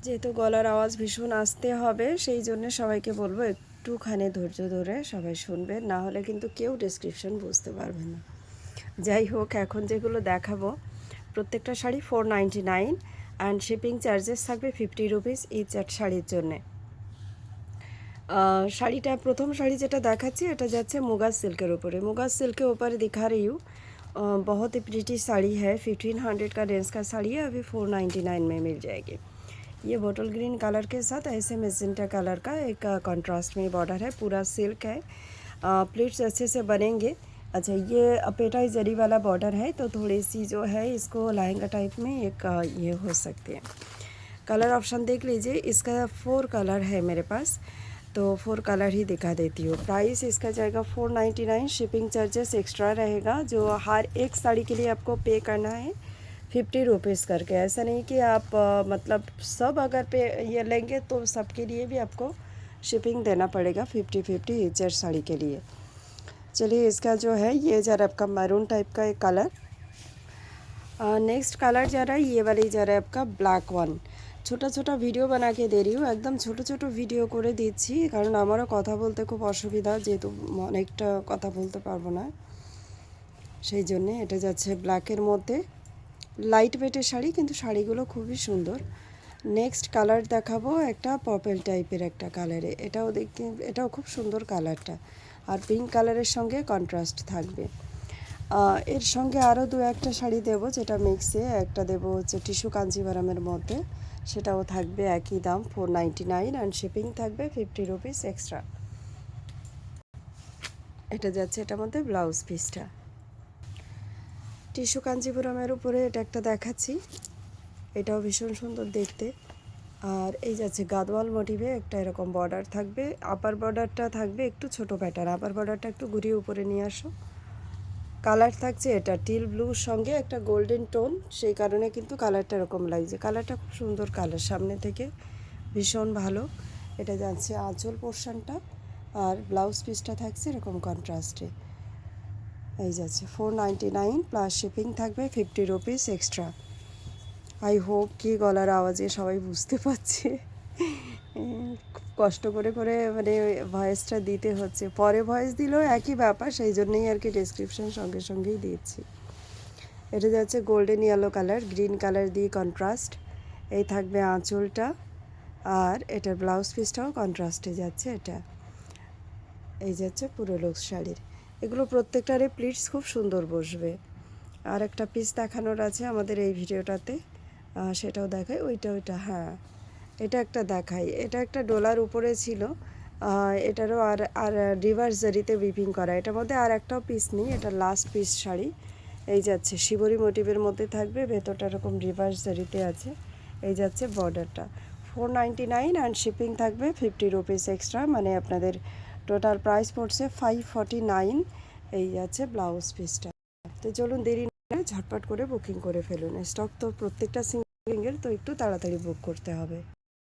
যেহেতু গলার আওয়াজ ভীষণ আস্তে হবে, সেই জন্য সবাইকে বলবো একটুখানি ধৈর্য ধরে সবাই শুনবে, না হলে কিন্তু কেউ ডেসক্রিপশন বুঝতে পারবে না। যাই হোক, এখন যেগুলো দেখাবো প্রত্যেকটা শাড়ি 499 অ্যান্ড শিপিং চার্জেস থাকবে 50 রুপিস ইচ এক শাড়ির জন্যে। শাড়িটা প্রথম শাড়ি যেটা দেখাচ্ছি এটা যাচ্ছে मुगा सिल्क ऊपर। मुगा सिल्क के ऊपर दिखा रही हूँ। बहुत ही प्रीटी साड़ी है, 1500 का रेंज का साड़ी है, अभी 499 में मिल जाएगी। ये बोटल ग्रीन कलर के साथ ऐसे मेजेंटा कलर का एक कंट्रास्ट में बॉर्डर है, पूरा सिल्क है, प्लीट्स अच्छे से बनेंगे। अच्छा, ये पेटाई जरी वाला बॉर्डर है, तो थोड़ी सी जो है इसको लहंगा टाइप में एक ये हो सकते हैं। कलर ऑप्शन देख लीजिए, इसका 4 कलर है मेरे पास, तो 4 कलर ही दिखा देती हूँ। प्राइस इसका जाएगा 499, शिपिंग चार्जेस एक्स्ट्रा रहेगा, जो हर एक साड़ी के लिए आपको पे करना है 50 रुपीज़ करके। ऐसा नहीं कि आप मतलब सब अगर पे ये लेंगे तो सबके लिए भी आपको शिपिंग देना पड़ेगा 50-50 ईच साड़ी के लिए। चलिए, इसका जो है ये जरा आपका मैरून टाइप का एक कलर। नेक्स्ट कलर जा रहा है, ये वाली जा रहा है आपका ब्लैक वन। ছোটো ছোটো ভিডিও বানাকে দে রিও, একদম ছোটো ছোটো ভিডিও করে দিচ্ছি, কারণ আমারও কথা বলতে খুব অসুবিধা, যেহেতু অনেকটা কথা বলতে পারবো না, সেই জন্যে। এটা যাচ্ছে ব্ল্যাকের মধ্যে, লাইট ওয়েটের শাড়ি, কিন্তু শাড়িগুলো খুবই সুন্দর। নেক্সট কালার দেখাবো একটা পার্পল টাইপের একটা কালারে, এটাও দেখতে, এটাও খুব সুন্দর কালারটা, আর পিঙ্ক কালারের সঙ্গে কন্ট্রাস্ট থাকবে। এর সঙ্গে আরও দু একটা শাড়ি দেবো, যেটা মিক্সে একটা দেবো হচ্ছে টিস্যু কাঞ্জিভারামের মধ্যে, সেটাও থাকবে একই দাম 499 অ্যান্ড শিপিং থাকবে 50 রুপিস এক্সট্রা। এটা যাচ্ছে এটার মধ্যে ব্লাউজ পিসটা টিস্যু কাঞ্জিপুরমের উপরে, এটা একটা দেখাচ্ছি, এটাও ভীষণ সুন্দর দেখতে। আর এই যাচ্ছে গাদওয়াল মোটিভে একটা এরকম বর্ডার থাকবে, আপার বর্ডারটা থাকবে একটু ছোট প্যাটার্ন, আপার বর্ডারটা একটু ঘুরিয়ে উপরে নিয়ে আসো। কালার থাকছে এটা টিল ব্লুর সঙ্গে একটা গোল্ডেন টোন, সেই কারণে কিন্তু কালারটা এরকম লাগছে। কালারটা খুব সুন্দর কালার, সামনে থেকে ভীষণ ভালো। এটা যাচ্ছে আঁচল পোর্শনটা, আর ব্লাউজ পিসটা থাকছে এরকম কন্ট্রাস্টে। এই যাচ্ছে 499 প্লাস শিপিং থাকবে 50 রুপিস এক্সট্রা। আই হোপ কি গলার আওয়াজে সবাই বুঝতে পারছে, খুব কষ্ট করে করে মানে ভয়েসটা দিতে হচ্ছে, পরে ভয়েস দিলেও একই ব্যাপার, সেই জন্যই আর কি ডেসক্রিপশন সঙ্গে সঙ্গেই দিচ্ছি। এটা যাচ্ছে golden yellow colour, green colour দিয়ে কন্ট্রাস্ট, এই থাকবে আঁচলটা, আর এটার ব্লাউজ পিসটাও কন্ট্রাস্টে যাচ্ছে। এটা এই যাচ্ছে পুরো লুকস শাড়ির, এগুলো প্রত্যেকটারে প্লিটস খুব সুন্দর বসবে। আর একটা পিস দেখানোর আছে আমাদের এই ভিডিওটাতে, সেটাও দেখাই, ওইটা হ্যাঁ, এটা একটা দেখাই, এটা একটা ডোলার উপরে ছিল, এটারও আর আর রিভার্স জারিতে উইপিং করা, এটার মধ্যে আর একটাও পিস নেই, এটা লাস্ট পিস শাড়ি। এই যাচ্ছে শিবরি মোটিভের মধ্যে থাকবে, ভেতরটা এরকম রিভার্স জারিতে আছে। এই যাচ্ছে বর্ডারটা 499 অ্যান্ড শিপিং থাকবে 50 রুপিস এক্সট্রা, মানে আপনাদের টোটাল প্রাইস পড়ছে 549। এই যাচ্ছে ব্লাউজ পিসটা। তো চলুন দেরি না ঝটপট করে বুকিং করে ফেলুন, স্টক তো প্রত্যেকটা সিঙ্গেল, তো একটু তাড়াতাড়ি বুক করতে হবে।